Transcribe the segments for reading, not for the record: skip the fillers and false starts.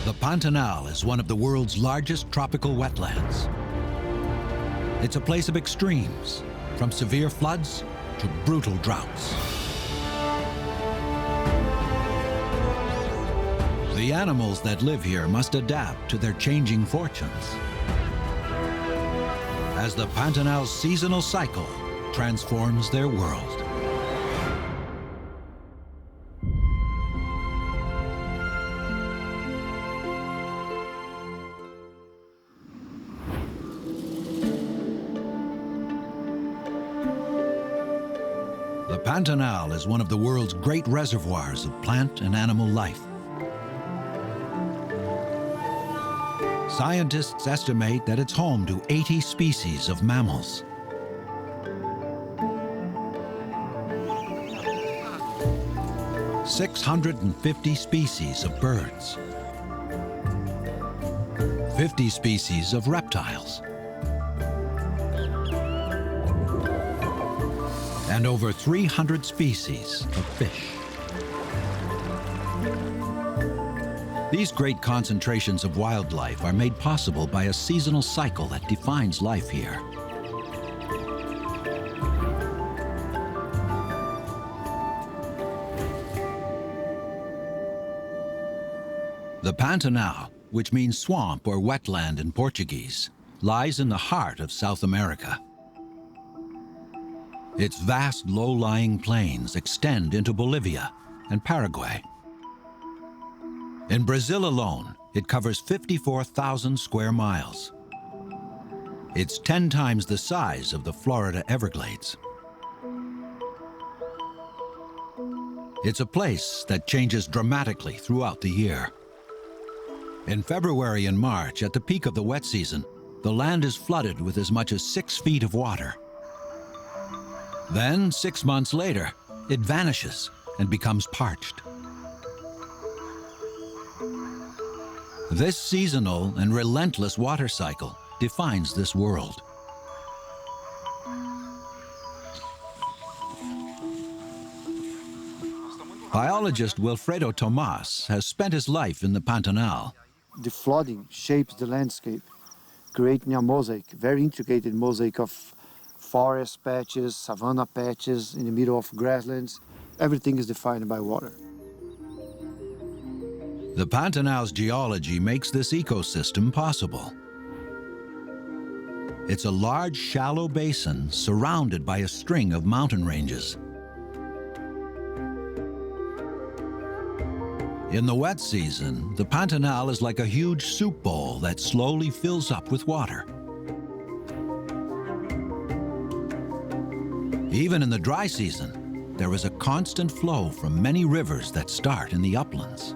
The Pantanal is one of the world's largest tropical wetlands. It's a place of extremes, from severe floods to brutal droughts. The animals that live here must adapt to their changing fortunes as the Pantanal's seasonal cycle transforms their world. The Pantanal is one of the world's great reservoirs of plant and animal life. Scientists estimate that it's home to 80 species of mammals. "650 species of birds, 50 species of reptiles, and over 300 species of fish. These great concentrations of wildlife are made possible by a seasonal cycle that defines life here. The Pantanal, which means swamp or wetland in Portuguese, lies in the heart of South America. Its vast low-lying plains extend into Bolivia and Paraguay. In Brazil alone, it covers 54,000 square miles. It's 10 times the size of the Florida Everglades. It's a place that changes dramatically throughout the year. In February and March, at the peak of the wet season, the land is flooded with as much as 6 feet of water. Then, 6 months later, it vanishes and becomes parched. This seasonal and relentless water cycle defines this world. Biologist Wilfredo Tomas has spent his life in the Pantanal. The flooding shapes the landscape, creating a mosaic, very intricate mosaic of forest patches, savanna patches in the middle of grasslands. Everything is defined by water. The Pantanal's geology makes this ecosystem possible. It's a large, shallow basin surrounded by a string of mountain ranges. In the wet season, the Pantanal is like a huge soup bowl that slowly fills up with water. Even in the dry season, there is a constant flow from many rivers that start in the uplands.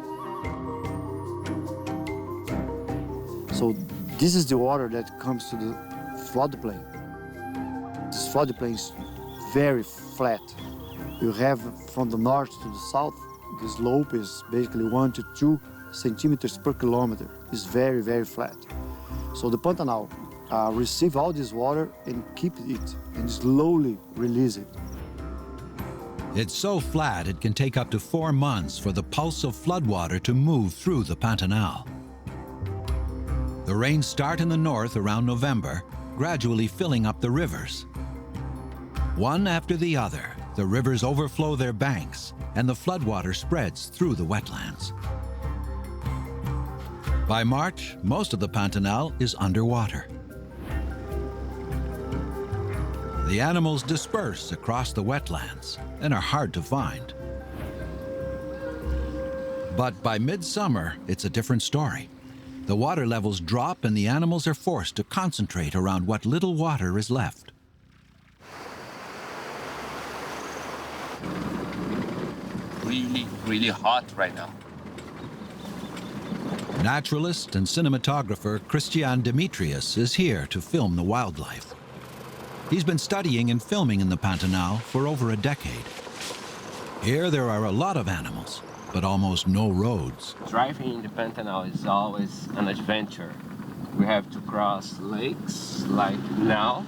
So this is the water that comes to the floodplain. This floodplain is very flat. You have from the north to the south, the slope is basically 1 to 2 centimeters per kilometer. It's very, very flat. So the Pantanal receive all this water and keep it and slowly release it. It's so flat it can take up to 4 months for the pulse of floodwater to move through the Pantanal. The rains start in the north around November, gradually filling up the rivers. One after the other, the rivers overflow their banks and the floodwater spreads through the wetlands. By March, most of the Pantanal is underwater. The animals disperse across the wetlands and are hard to find. But by midsummer, it's a different story. The water levels drop and the animals are forced to concentrate around what little water is left. Really hot right now. Naturalist and cinematographer Christian Demetrius is here to film the wildlife. He's been studying and filming in the Pantanal for over a decade. Here there are a lot of animals, but almost no roads. Driving in the Pantanal is always an adventure. We have to cross lakes like now.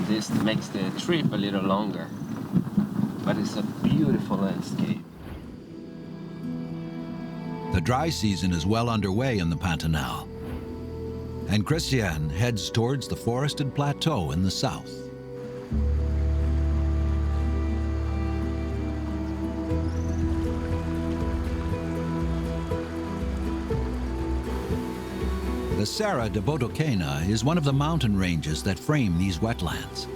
This makes the trip a little longer, but it's a beautiful landscape. dry season is well underway in the Pantanal, and Christian heads towards the forested plateau in the south. The Serra de Botoquena is one of the mountain ranges that frame these wetlands.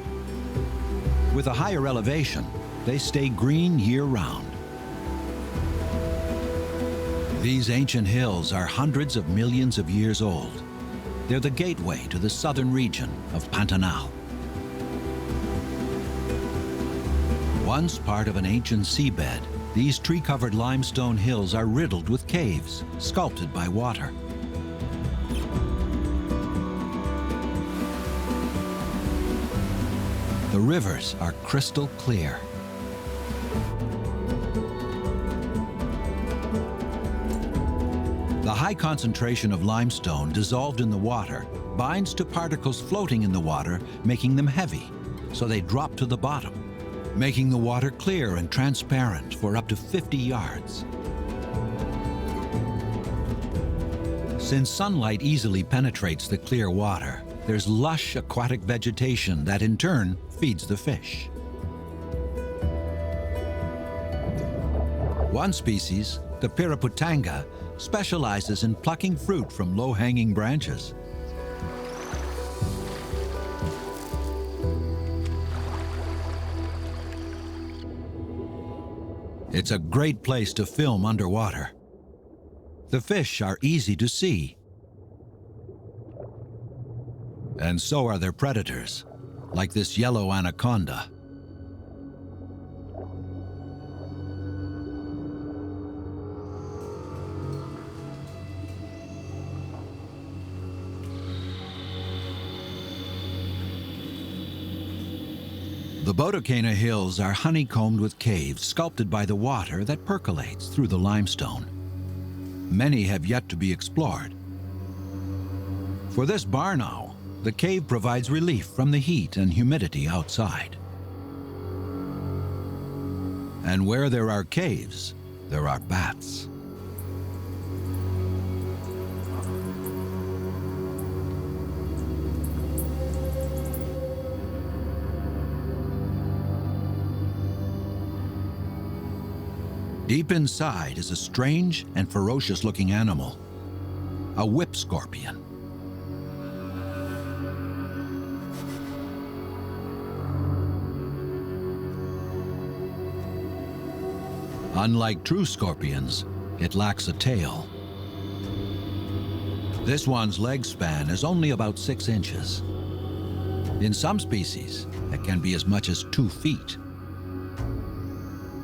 With a higher elevation, they stay green year-round. These ancient hills are hundreds of millions of years old. They're the gateway to the southern region of Pantanal. Once part of an ancient seabed, these tree-covered limestone hills are riddled with caves, sculpted by water. The rivers are crystal clear. The high concentration of limestone dissolved in the water binds to particles floating in the water, making them heavy, so they drop to the bottom, making the water clear and transparent for up to 50 yards. Since sunlight easily penetrates the clear water, there's lush aquatic vegetation that in turn feeds the fish. One species, the piraputanga, specializes in plucking fruit from low-hanging branches. It's a great place to film underwater. The fish are easy to see. And so are their predators, like this yellow anaconda. The Botoquena Hills are honeycombed with caves sculpted by the water that percolates through the limestone. Many have yet to be explored. For this barn owl, the cave provides relief from the heat and humidity outside. And where there are caves, there are bats. Deep inside is a strange and ferocious-looking animal, a whip scorpion. Unlike true scorpions, it lacks a tail. This one's leg span is only about 6 inches. In some species, it can be as much as 2 feet.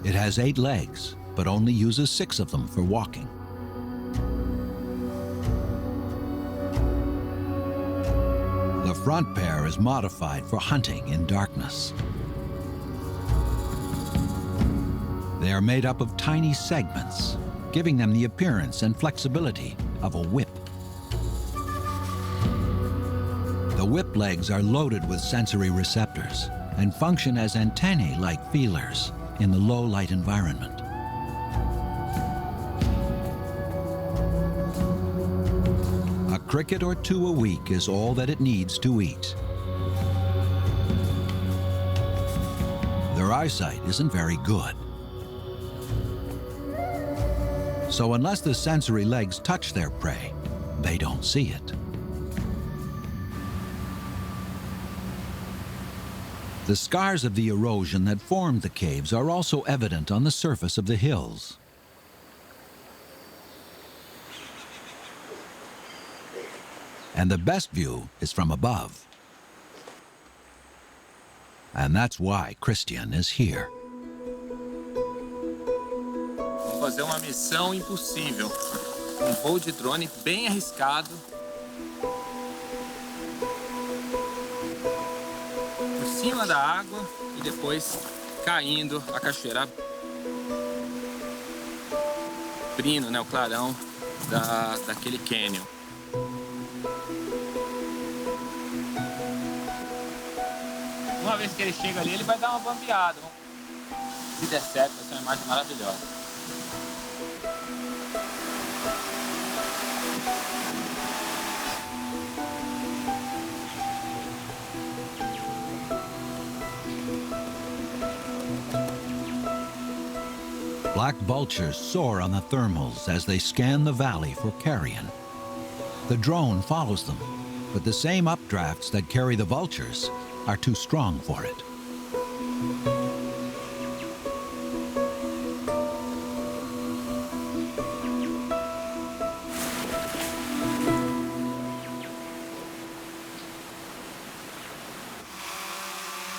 It has 8 legs, but only uses 6 of them for walking. The front pair is modified for hunting in darkness. They are made up of tiny segments, giving them the appearance and flexibility of a whip. The whip legs are loaded with sensory receptors and function as antennae like feelers in the low-light environment. A cricket or 2 a week is all that it needs to eat. Their eyesight isn't very good. So unless the sensory legs touch their prey, they don't see it. The scars of the erosion that formed the caves are also evident on the surface of the hills. And the best view is from above. And that's why Christian is here. Fazer uma missão impossível. Voo de drone bem arriscado. Por cima da água e depois caindo a cachoeira. Abrindo, né, o clarão daquele canyon. Uma vez que ele chega ali, ele vai dar uma bambeada. Se der certo, vai ser uma imagem maravilhosa. Black vultures soar on the thermals as they scan the valley for carrion. The drone follows them, but the same updrafts that carry the vultures are too strong for it.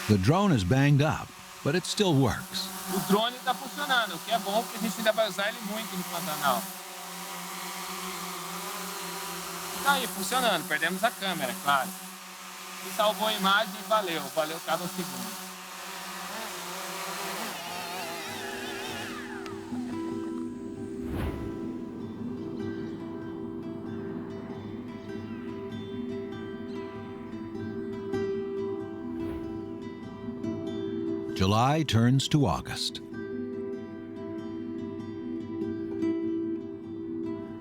The drone is banged up, but it still works. O drone está funcionando, o que é bom porque a gente ainda vai usar ele muito no Pantanal. Tá aí funcionando, perdemos a câmera, claro. E salvou a imagem e valeu cada segundo. July turns to August.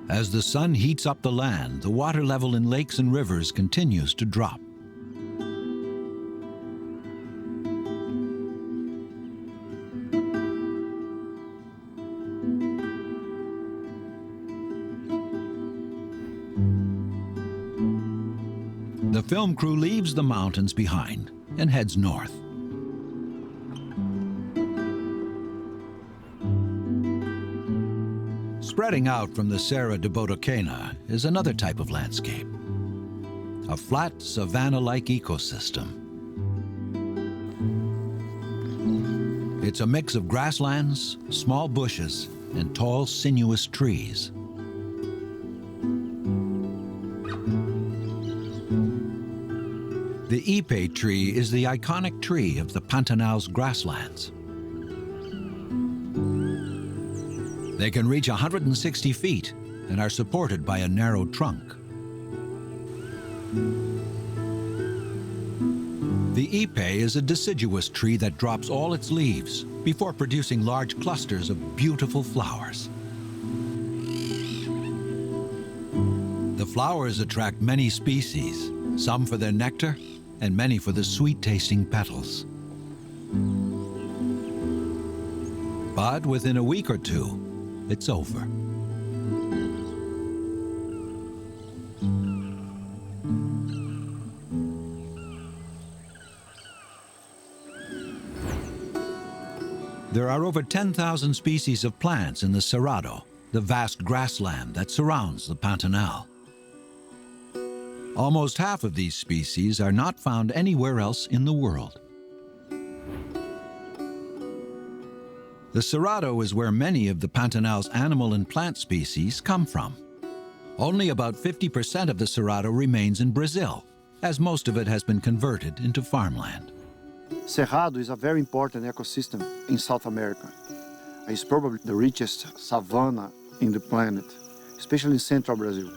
As the sun heats up the land, the water level in lakes and rivers continues to drop. The film crew leaves the mountains behind and heads north. Spreading out from the Serra de Botoquena is another type of landscape, a flat savanna-like ecosystem. It's a mix of grasslands, small bushes, and tall, sinuous trees. The ipe tree is the iconic tree of the Pantanal's grasslands. They can reach 160 feet and are supported by a narrow trunk. The ipe is a deciduous tree that drops all its leaves before producing large clusters of beautiful flowers. The flowers attract many species, some for their nectar and many for the sweet-tasting petals. But within a week or two, it's over. There are over 10,000 species of plants in the Cerrado, the vast grassland that surrounds the Pantanal. Almost half of these species are not found anywhere else in the world. The Cerrado is where many of the Pantanal's animal and plant species come from. Only about 50% of the Cerrado remains in Brazil, as most of it has been converted into farmland. Cerrado is a very important ecosystem in South America. It's probably the richest savanna in the planet, especially in central Brazil.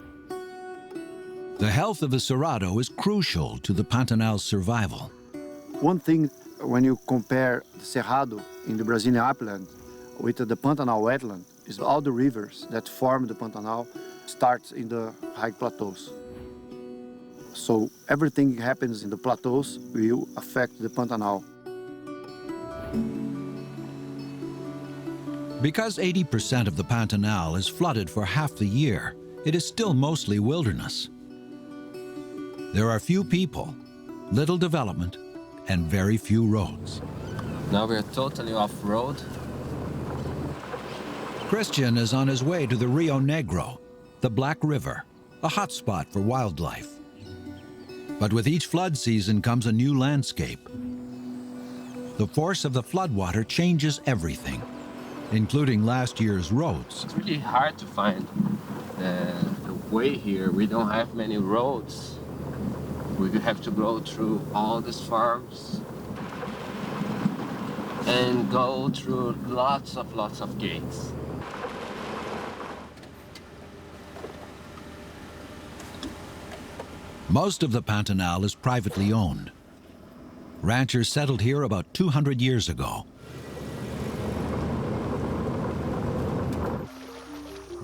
The health of the Cerrado is crucial to the Pantanal's survival. One thing, when you compare the Cerrado in the Brazilian upland with the Pantanal wetland, is all the rivers that form the Pantanal starts in the high plateaus. So everything happens in the plateaus will affect the Pantanal. Because 80% of the Pantanal is flooded for half the year, it is still mostly wilderness. There are few people, little development, and very few roads. Now we're totally off-road. Christian is on his way to the Rio Negro, the Black River, a hotspot for wildlife. But with each flood season comes a new landscape. The force of the floodwater changes everything, including last year's roads. It's really hard to find the way here. We don't have many roads. We have to go through all these farms and go through lots of gates. Most of the Pantanal is privately owned. Ranchers settled here about 200 years ago.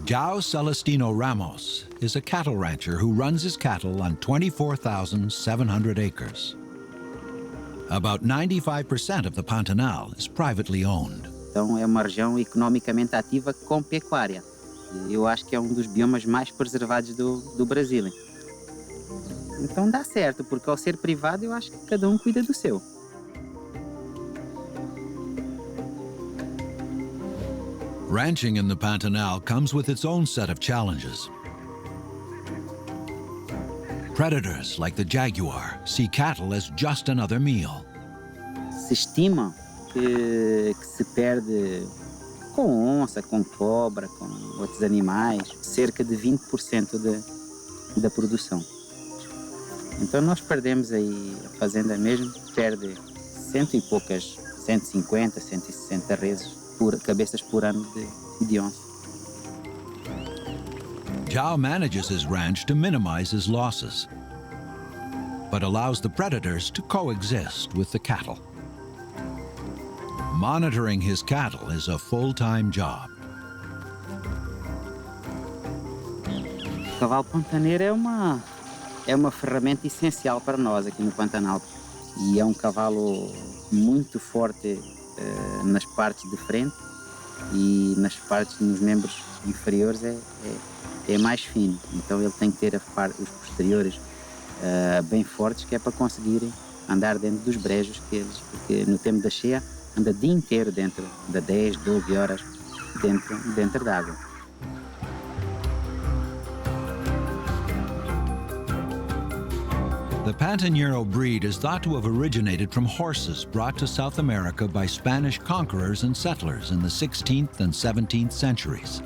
João Celestino Ramos is a cattle rancher who runs his cattle on 24,700 acres. About 95% of the Pantanal is privately owned. Então é uma região economicamente ativa com pecuária. Eu acho que é um dos biomas mais preservados do Brasil. Então dá certo, porque ao ser privado eu acho que cada um cuida do seu. Ranching in the Pantanal comes with its own set of challenges. Predators like the jaguar see cattle as just another meal. Se estima que se perde com onça, com cobra, com outros animais, cerca de 20% da produção. Então nós perdemos aí, a fazenda mesmo perde 100 e poucas, 150, 160 cabeças por ano de onça. Zhao manages his ranch to minimize his losses, but allows the predators to coexist with the cattle. Monitoring his cattle is a full-time job. O cavalo pantaneiro é uma ferramenta essencial para nós aqui no Pantanal. E é um cavalo muito forte nas partes de frente e nos membros inferiores é mais fino. Então ele tem que ter os posteriores bem fortes, que é para conseguir andar dentro dos brejos porque no tempo da cheia anda o dia inteiro dentro, de 10, 12 horas dentro d'água. The Pantanal breed is thought to have originated from horses brought to South America by Spanish conquerors and settlers in the 16th and 17th centuries.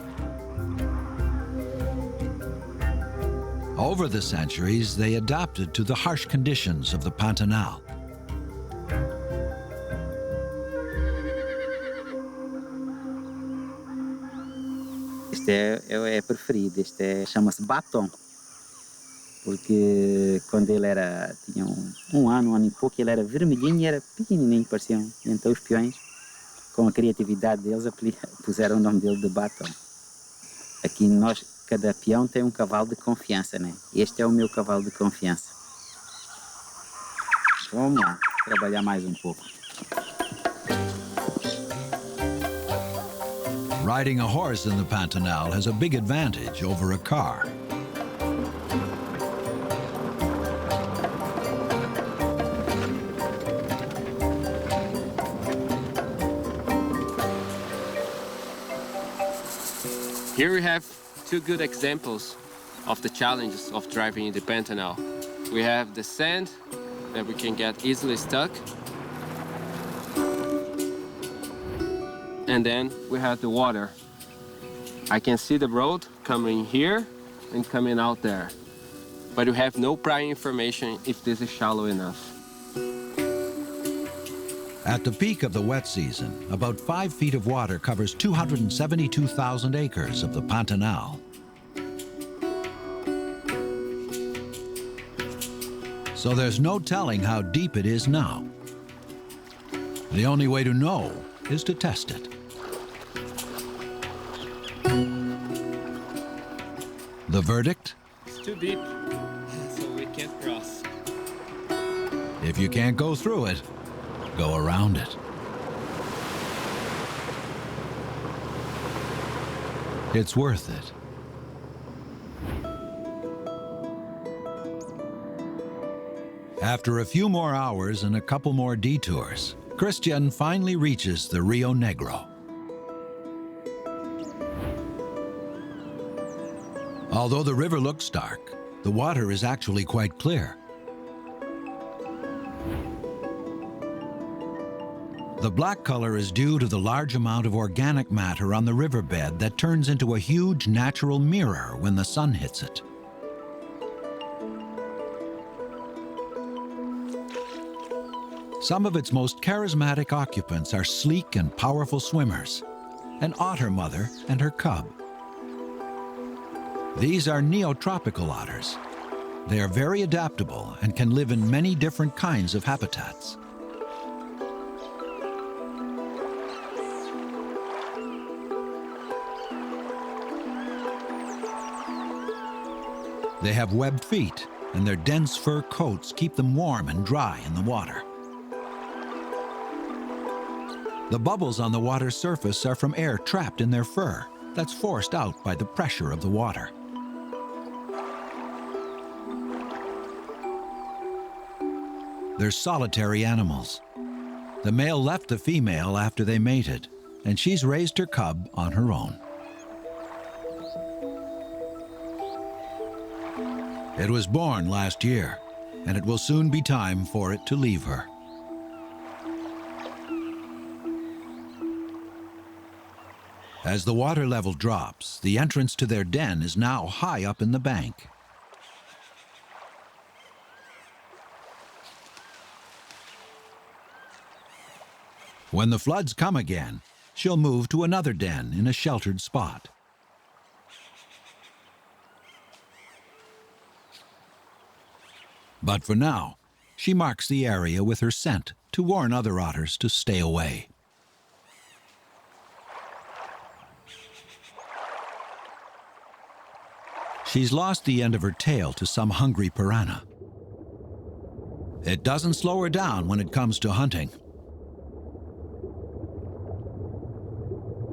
Over the centuries, they adapted to the harsh conditions of the Pantanal. Este é preferido, chama-se batom. Porque quando ele tinha um ano e pouco, ele era vermelhinho e era pequenininho, parecia. Então os peões, com a criatividade deles, puseram o nome dele de batom. Aqui cada peão tem um cavalo de confiança, né? Este é o meu cavalo de confiança. Vamos lá, trabalhar mais um pouco. Riding a horse in the Pantanal has a big advantage over a car. Here we have two good examples of the challenges of driving in the Pantanal. We have the sand that we can get easily stuck. And then we have the water. I can see the road coming here and coming out there. But we have no prior information if this is shallow enough. At the peak of the wet season, about 5 feet of water covers 272,000 acres of the Pantanal. So there's no telling how deep it is now. The only way to know is to test it. The verdict? It's too deep, so we can't cross. If you can't go through it, go around it. It's worth it. After a few more hours and a couple more detours, Christian finally reaches the Rio Negro. Although the river looks dark, the water is actually quite clear. The black color is due to the large amount of organic matter on the riverbed that turns into a huge natural mirror when the sun hits it. Some of its most charismatic occupants are sleek and powerful swimmers, an otter mother and her cub. These are neotropical otters. They are very adaptable and can live in many different kinds of habitats. They have webbed feet, and their dense fur coats keep them warm and dry in the water. The bubbles on the water's surface are from air trapped in their fur that's forced out by the pressure of the water. They're solitary animals. The male left the female after they mated, and she's raised her cub on her own. It was born last year, and it will soon be time for it to leave her. As the water level drops, the entrance to their den is now high up in the bank. When the floods come again, she'll move to another den in a sheltered spot. But for now, she marks the area with her scent to warn other otters to stay away. She's lost the end of her tail to some hungry piranha. It doesn't slow her down when it comes to hunting.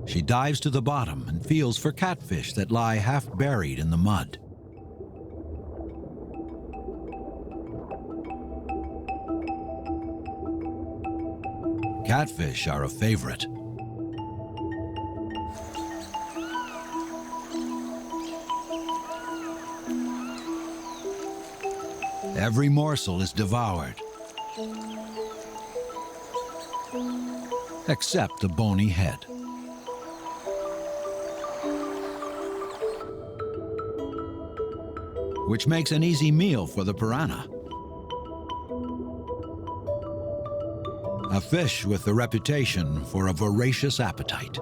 She dives to the bottom and feels for catfish that lie half buried in the mud. Catfish are a favorite. Every morsel is devoured, except the bony head. Which makes an easy meal for the piranha. A fish with the reputation for a voracious appetite.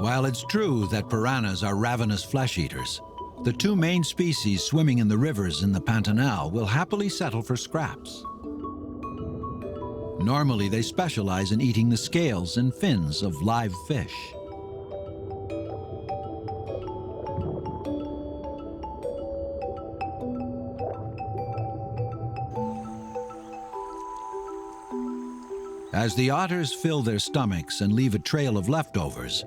While it's true that piranhas are ravenous flesh eaters, the two main species swimming in the rivers in the Pantanal will happily settle for scraps. Normally, they specialize in eating the scales and fins of live fish. As the otters fill their stomachs and leave a trail of leftovers,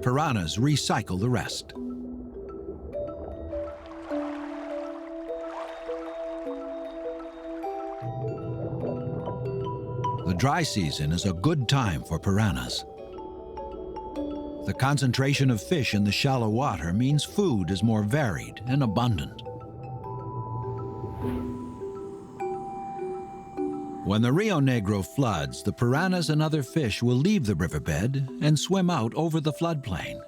piranhas recycle the rest. The dry season is a good time for piranhas. The concentration of fish in the shallow water means food is more varied and abundant. When the Rio Negro floods, the piranhas and other fish will leave the riverbed and swim out over the floodplain,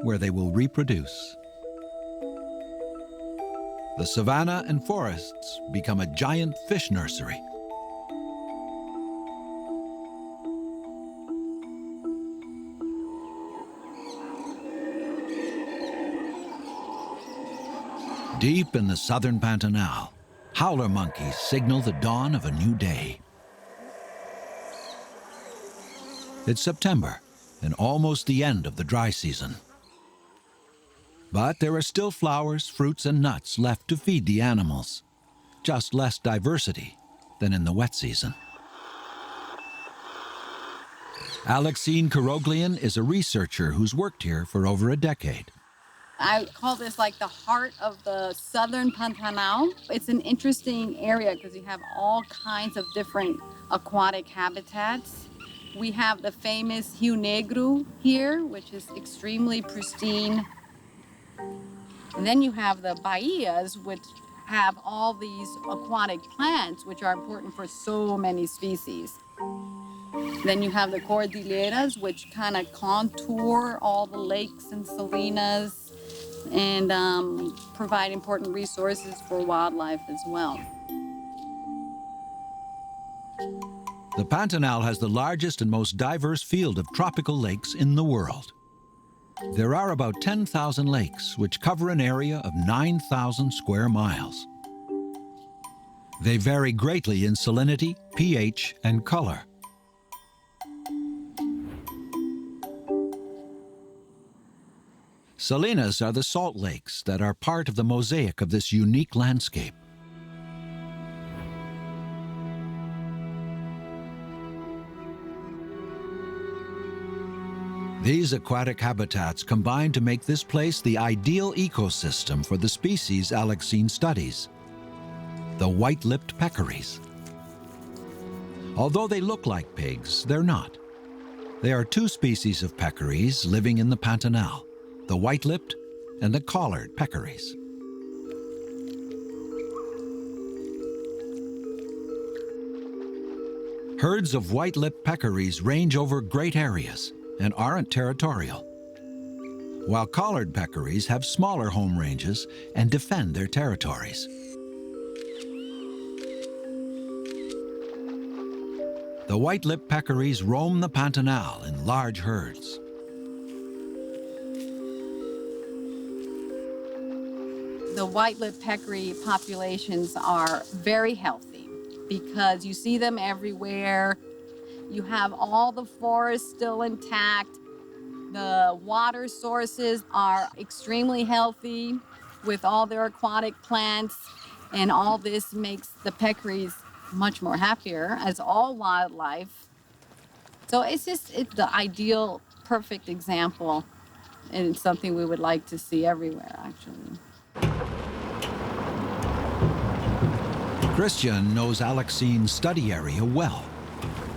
where they will reproduce. The savanna and forests become a giant fish nursery. Deep in the southern Pantanal, howler monkeys signal the dawn of a new day. It's September and almost the end of the dry season. But there are still flowers, fruits, and nuts left to feed the animals. Just less diversity than in the wet season. Alexine Karoglian is a researcher who's worked here for over a decade. I call this like the heart of the southern Pantanal. It's an interesting area because you have all kinds of different aquatic habitats. We have the famous Rio Negro here, which is extremely pristine. And then you have the bahias, which have all these aquatic plants, which are important for so many species. Then you have the cordilleras, which kind of contour all the lakes and salinas and provide important resources for wildlife as well. The Pantanal has the largest and most diverse field of tropical lakes in the world. There are about 10,000 lakes, which cover an area of 9,000 square miles. They vary greatly in salinity, pH, and color. Salinas are the salt lakes that are part of the mosaic of this unique landscape. These aquatic habitats combine to make this place the ideal ecosystem for the species Alexine studies, the white-lipped peccaries. Although they look like pigs, they're not. There are two species of peccaries living in the Pantanal, the white-lipped and the collared peccaries. Herds of white-lipped peccaries range over great areas and aren't territorial, while collared peccaries have smaller home ranges and defend their territories. The white-lipped peccaries roam the Pantanal in large herds. The white-lipped peccary populations are very healthy because you see them everywhere. You have all the forests still intact. The water sources are extremely healthy with all their aquatic plants, and all this makes the peccaries much more happier, as all wildlife. So it's the ideal, perfect example, and it's something we would like to see everywhere, actually. Christian knows Alexine's study area well.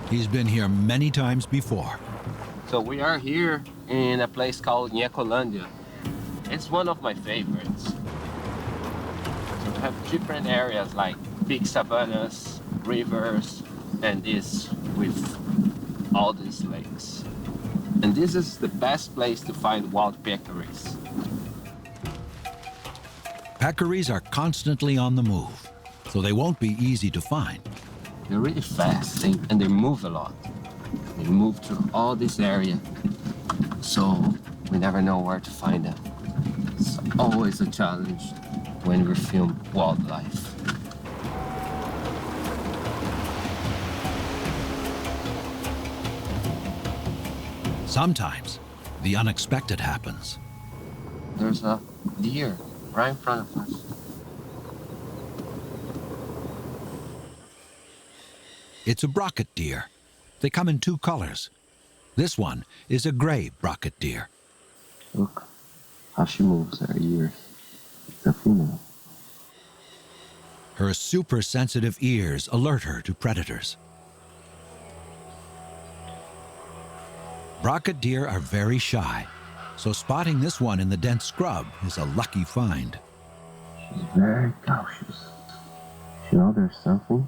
He's been here many times before. So we are here in a place called Nhacolândia. It's one of my favorites. So we have different areas like big savannas, rivers, and this with all these lakes. And this is the best place to find wild peccaries. Peccaries are constantly on the move, so they won't be easy to find. They're really fast and they move a lot. They move through all this area, so we never know where to find them. It's always a challenge when we film wildlife. Sometimes the unexpected happens. There's a deer right in front of us. It's a brocket deer. They come in two colors. This one is a gray brocket deer. Look how she moves her ears. It's a female. Her super sensitive ears alert her to predators. Brocket deer are very shy, so spotting this one in the dense scrub is a lucky find. She's very cautious. She knows there's something.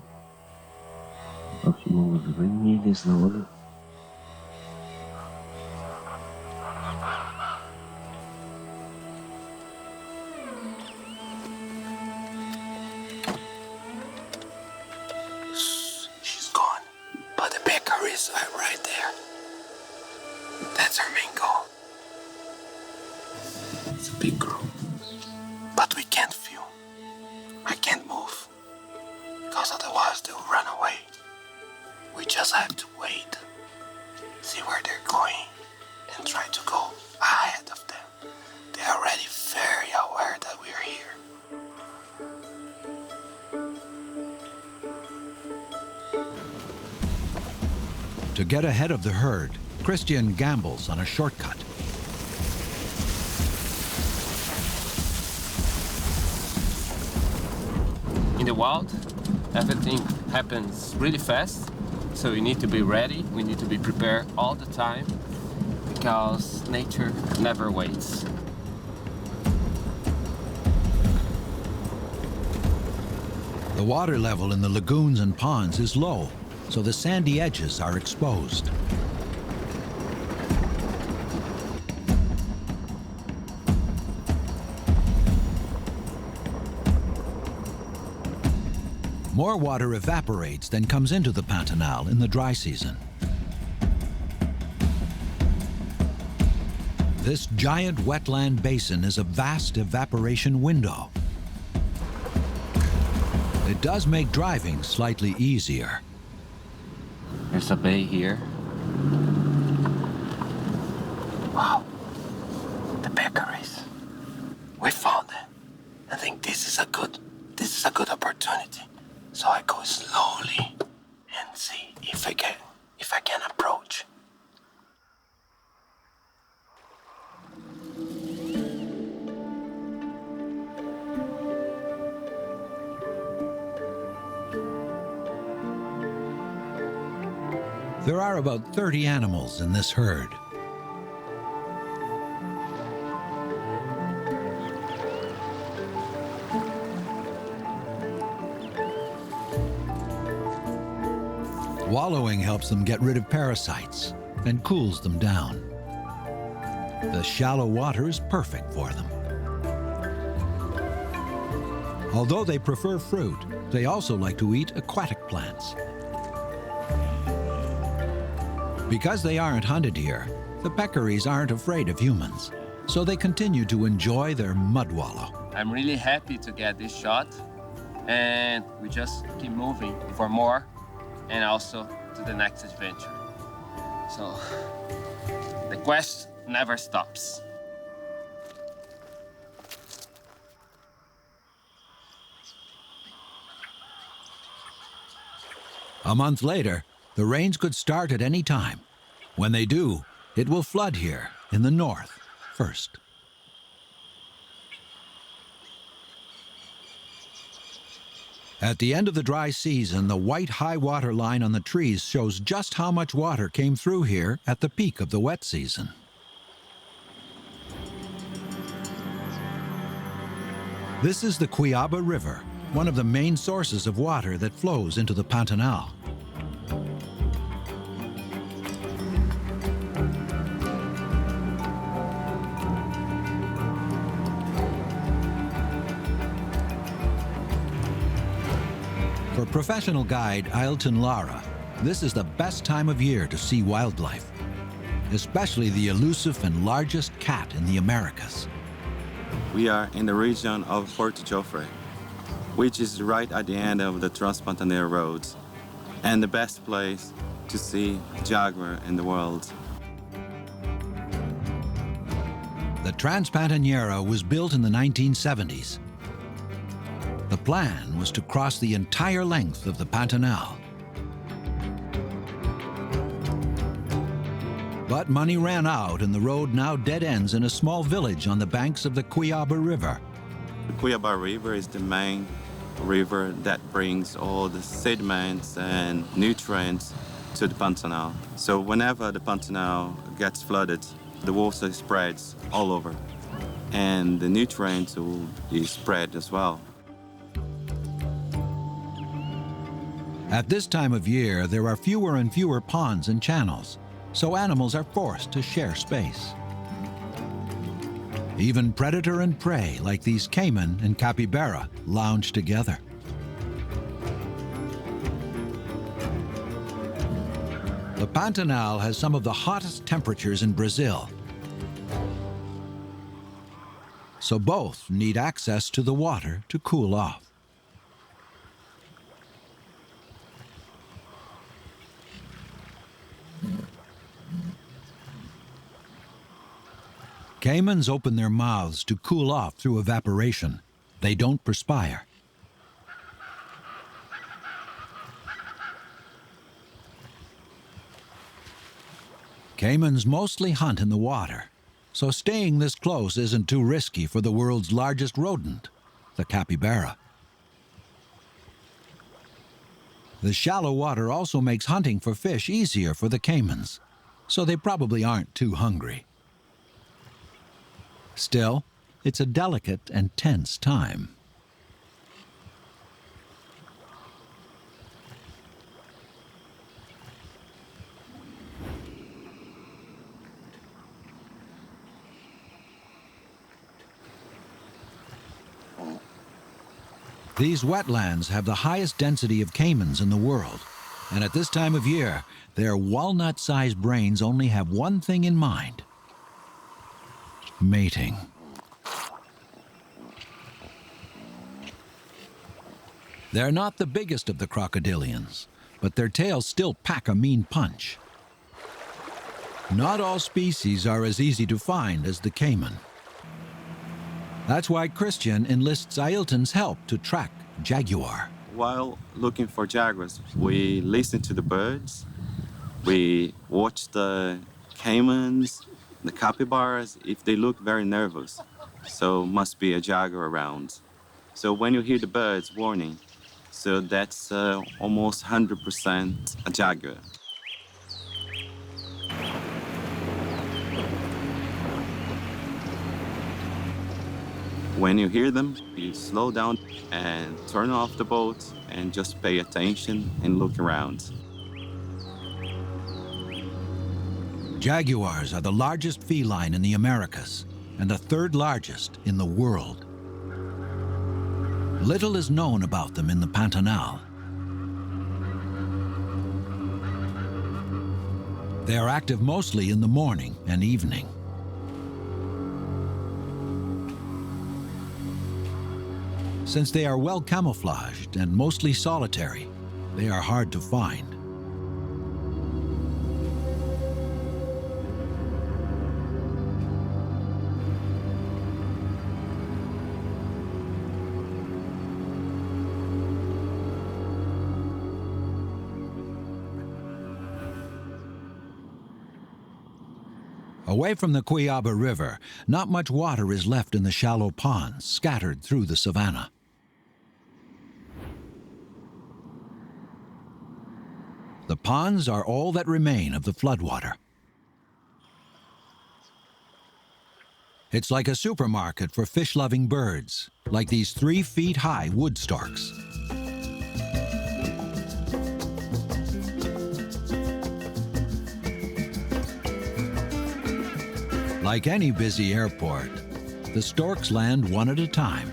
So she moves really slowly. She's gone, but the peccaries are right there. That's her main goal. It's a big group, but we can't film. I can't move, because otherwise they'll run away. We just have to wait, see where they're going, and try to go ahead of them. They're already very aware that we're here. To get ahead of the herd, Christian gambles on a shortcut. In the wild, everything happens really fast, so you need to be ready, we need to be prepared all the time, because nature never waits. The water level in the lagoons and ponds is low, so the sandy edges are exposed. More water evaporates than comes into the Pantanal in the dry season. This giant wetland basin is a vast evaporation window. It does make driving slightly easier. There's a bay here. Wow, the peccaries. is a good opportunity. So I go slowly and see if I can approach. There are about 30 animals in this herd. Wallowing helps them get rid of parasites and cools them down. The shallow water is perfect for them. Although they prefer fruit, they also like to eat aquatic plants. Because they aren't hunted here, the peccaries aren't afraid of humans, so they continue to enjoy their mud wallow. I'm really happy to get this shot, and we just keep moving for more and also to the next adventure. So the quest never stops. A month later, the rains could start at any time. When they do, it will flood here in the north first. At the end of the dry season, the white high water line on the trees shows just how much water came through here at the peak of the wet season. This is the Cuiaba River, one of the main sources of water that flows into the Pantanal. For professional guide Ailton Lara, this is the best time of year to see wildlife, especially the elusive and largest cat in the Americas. We are in the region of Porto Jofre, which is right at the end of the Trans-Pantanal Road, and the best place to see jaguar in the world. The Trans-Pantanal was built in the 1970s. The plan was to cross the entire length of the Pantanal. But money ran out and the road now dead ends in a small village on the banks of the Cuiaba River. The Cuiaba River is the main river that brings all the sediments and nutrients to the Pantanal. So whenever the Pantanal gets flooded, the water spreads all over, and the nutrients will be spread as well. At this time of year, there are fewer and fewer ponds and channels, so animals are forced to share space. Even predator and prey, like these caiman and capybara, lounge together. The Pantanal has some of the hottest temperatures in Brazil, so both need access to the water to cool off. Caimans open their mouths to cool off through evaporation. They don't perspire. Caimans mostly hunt in the water, so staying this close isn't too risky for the world's largest rodent, the capybara. The shallow water also makes hunting for fish easier for the caimans, so they probably aren't too hungry. Still, it's a delicate and tense time. These wetlands have the highest density of caimans in the world, and at this time of year, their walnut-sized brains only have one thing in mind: mating. They're not the biggest of the crocodilians, but their tails still pack a mean punch. Not all species are as easy to find as the caiman. That's why Christian enlists Ailton's help to track jaguar. While looking for jaguars, we listen to the birds, we watch the caimans, the capybaras, if they look very nervous. So must be a jaguar around. So when you hear the birds warning, so that's almost 100% a jaguar. When you hear them, you slow down and turn off the boat and just pay attention and look around. Jaguars are the largest feline in the Americas and the third largest in the world. Little is known about them in the Pantanal. They are active mostly in the morning and evening. Since they are well camouflaged and mostly solitary, they are hard to find. Away from the Cuyaba River, not much water is left in the shallow ponds scattered through the savanna. The ponds are all that remain of the floodwater. It's like a supermarket for fish-loving birds, like these 3-feet-high wood storks. Like any busy airport, the storks land one at a time.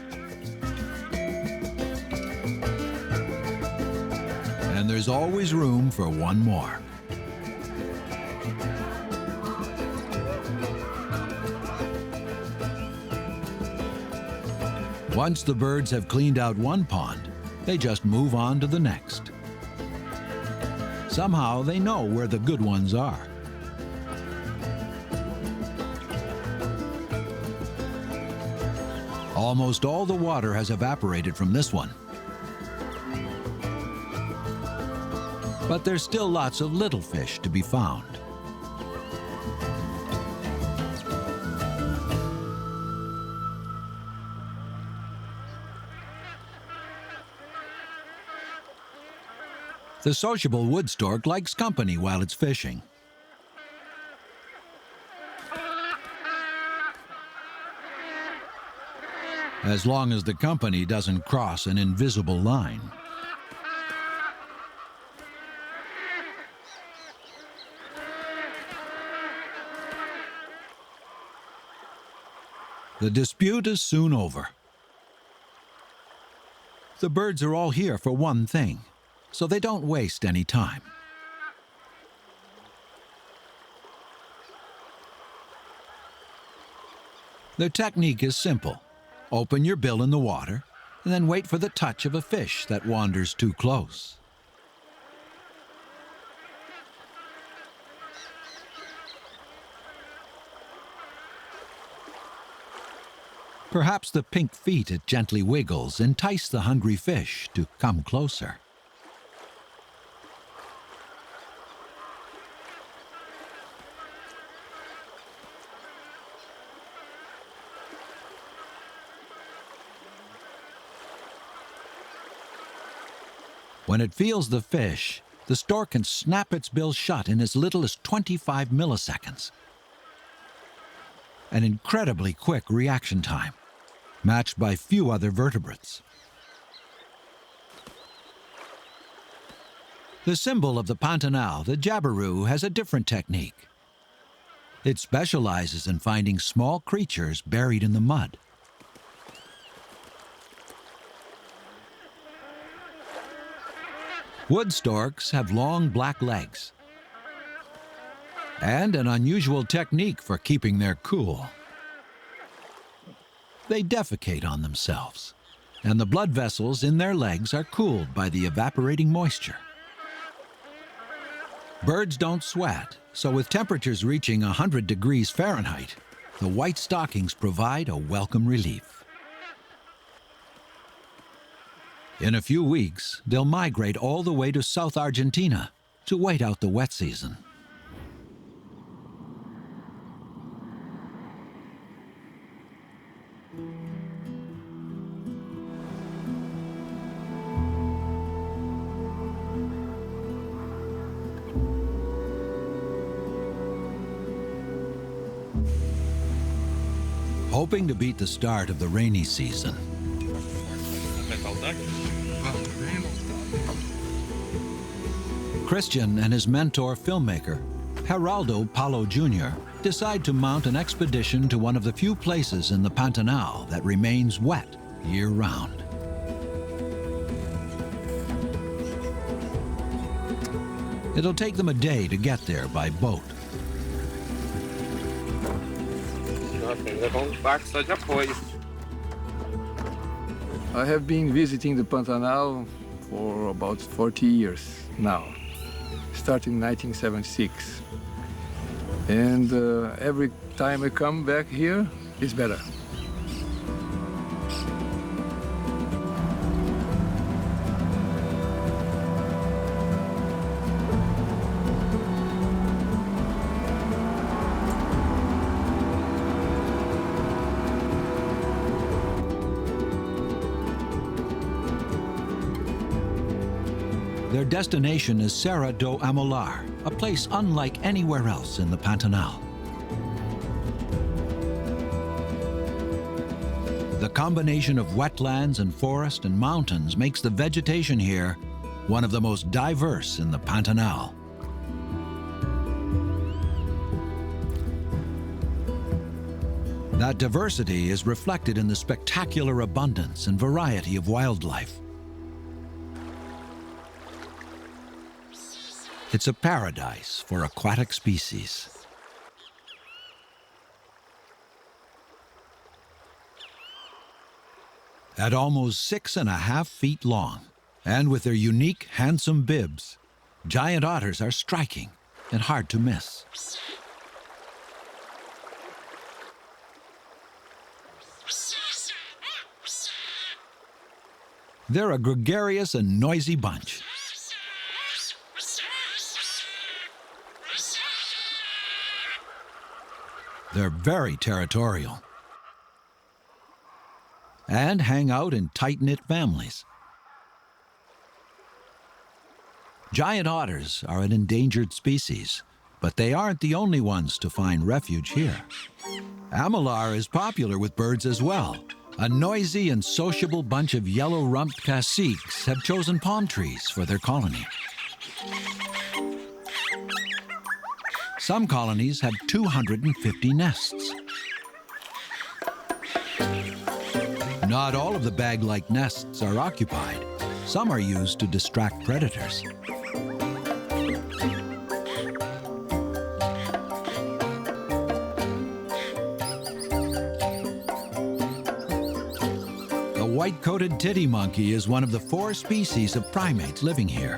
And there's always room for one more. Once the birds have cleaned out one pond, they just move on to the next. Somehow they know where the good ones are. Almost all the water has evaporated from this one. But there's still lots of little fish to be found. The sociable wood stork likes company while it's fishing. As long as the company doesn't cross an invisible line. The dispute is soon over. The birds are all here for one thing, so they don't waste any time. Their technique is simple. Open your bill in the water, and then wait for the touch of a fish that wanders too close. Perhaps the pink feet it gently wiggles entice the hungry fish to come closer. When it feels the fish, the stork can snap its bill shut in as little as 25 milliseconds. An incredibly quick reaction time, matched by few other vertebrates. The symbol of the Pantanal, the jabiru, has a different technique. It specializes in finding small creatures buried in the mud. Wood storks have long black legs and an unusual technique for keeping their cool. They defecate on themselves, and the blood vessels in their legs are cooled by the evaporating moisture. Birds don't sweat, so with temperatures reaching 100 degrees Fahrenheit, the white stockings provide a welcome relief. In a few weeks, they'll migrate all the way to South Argentina to wait out the wet season. Hoping to beat the start of the rainy season, Christian and his mentor filmmaker, Geraldo Paulo Jr., decide to mount an expedition to one of the few places in the Pantanal that remains wet year-round. It'll take them a day to get there by boat. I have been visiting the Pantanal for about 40 years now, starting in 1976. And every time I come back here, it's better. Their destination is Serra do Amolar, a place unlike anywhere else in the Pantanal. The combination of wetlands and forest and mountains makes the vegetation here one of the most diverse in the Pantanal. That diversity is reflected in the spectacular abundance and variety of wildlife. It's a paradise for aquatic species. At almost 6.5 feet long, and with their unique, handsome bibs, giant otters are striking and hard to miss. They're a gregarious and noisy bunch. They're very territorial and hang out in tight-knit families. Giant otters are an endangered species, but they aren't the only ones to find refuge here. Amolar is popular with birds as well. A noisy and sociable bunch of yellow-rumped caciques have chosen palm trees for their colony. Some colonies have 250 nests. Not all of the bag-like nests are occupied. Some are used to distract predators. The white-coated titty monkey is one of the 4 species of primates living here.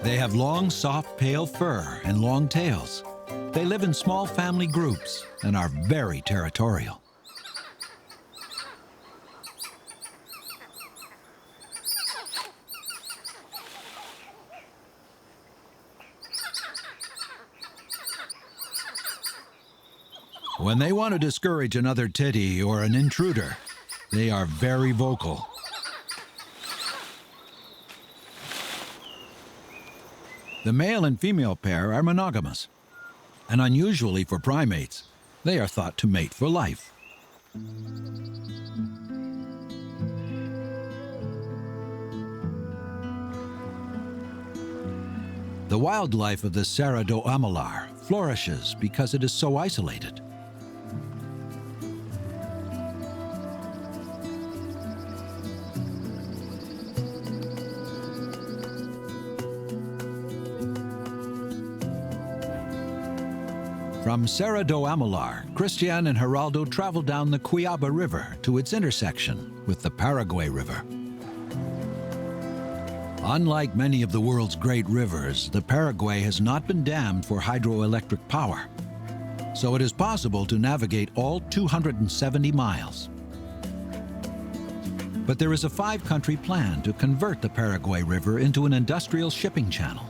They have long, soft, pale fur and long tails. They live in small family groups and are very territorial. When they want to discourage another titty or an intruder, they are very vocal. The male and female pair are monogamous, and unusually for primates, they are thought to mate for life. The wildlife of the Serra do Amolar flourishes because it is so isolated. From Serra do Amolar, Christian and Geraldo travel down the Cuiaba River to its intersection with the Paraguay River. Unlike many of the world's great rivers, the Paraguay has not been dammed for hydroelectric power, so it is possible to navigate all 270 miles. But there is a 5-country plan to convert the Paraguay River into an industrial shipping channel.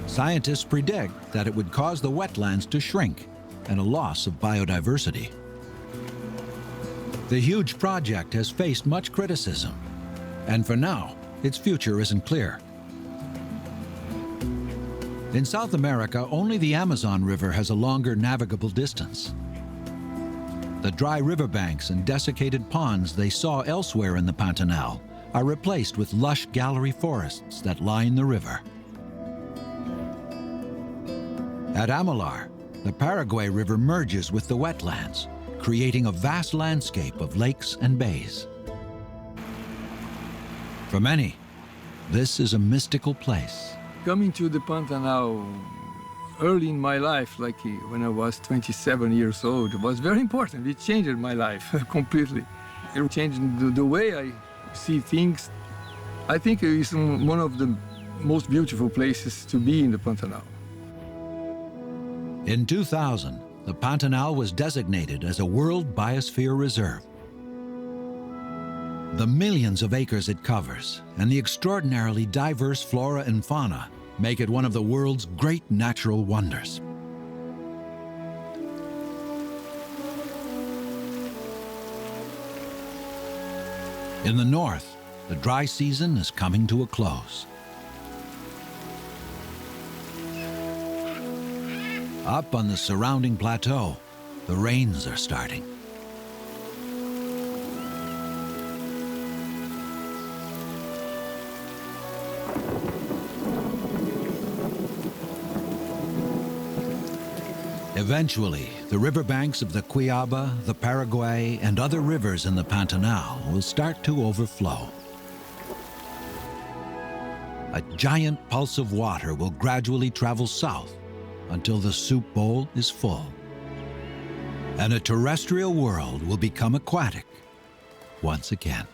Scientists predict that it would cause the wetlands to shrink and a loss of biodiversity. The huge project has faced much criticism, and for now, its future isn't clear. In South America, only the Amazon River has a longer navigable distance. The dry riverbanks and desiccated ponds they saw elsewhere in the Pantanal are replaced with lush gallery forests that line the river. At Amalar, the Paraguay River merges with the wetlands, creating a vast landscape of lakes and bays. For many, this is a mystical place. Coming to the Pantanal early in my life, like when I was 27 years old, was very important. It changed my life completely. It changed the way I see things. I think it's one of the most beautiful places to be in the Pantanal. In 2000, the Pantanal was designated as a World Biosphere Reserve. The millions of acres it covers and the extraordinarily diverse flora and fauna make it one of the world's great natural wonders. In the north, the dry season is coming to a close. Up on the surrounding plateau, the rains are starting. Eventually, the riverbanks of the Cuiaba, the Paraguay, and other rivers in the Pantanal will start to overflow. A giant pulse of water will gradually travel south until the soup bowl is full. And a terrestrial world will become aquatic once again.